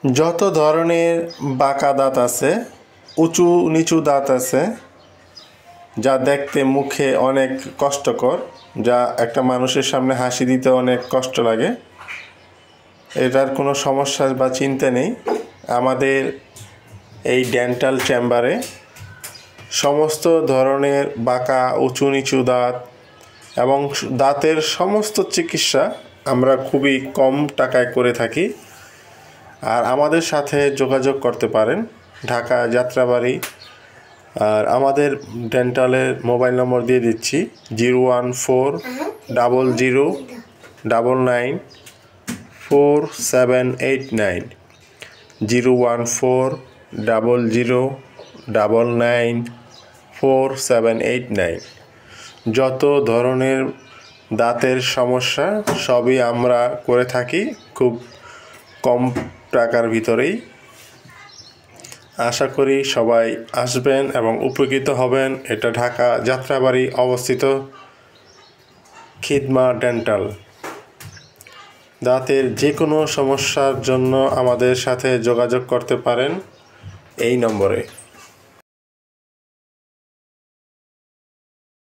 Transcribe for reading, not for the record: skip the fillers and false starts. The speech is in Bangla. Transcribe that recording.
যত ধরনের বাঁকা দাঁত আছে, উঁচু নিচু দাঁত আছে, যা দেখতে মুখে অনেক কষ্টকর, যা একটা মানুষের সামনে হাসি দিতে অনেক কষ্ট লাগে, এটার কোনো সমস্যা বা চিন্তা নেই। আমাদের এই ডেন্টাল চেম্বারে সমস্ত ধরনের বাঁকা উঁচু নিচু দাঁত এবং দাঁতের সমস্ত চিকিৎসা আমরা খুবই কম টাকায় করে থাকি। আর আমাদের সাথে যোগাযোগ করতে পারেন ঢাকা যাত্রাবাড়ি। আর আমাদের ডেন্টালের মোবাইল নম্বর দিয়ে দিচ্ছি 01400994789 01400994789। যত ধরনের দাঁতের সমস্যা সবই আমরা করে থাকি খুব কম টাকার ভিতরেই। আশা করি সবাই আসবেন এবং উপকৃত হবেন। এটা ঢাকা যাত্রাবাড়ি অবস্থিত খিদমা ডেন্টাল। দাঁতের যে কোনো সমস্যার জন্য আমাদের সাথে যোগাযোগ করতে পারেন এই নম্বরে।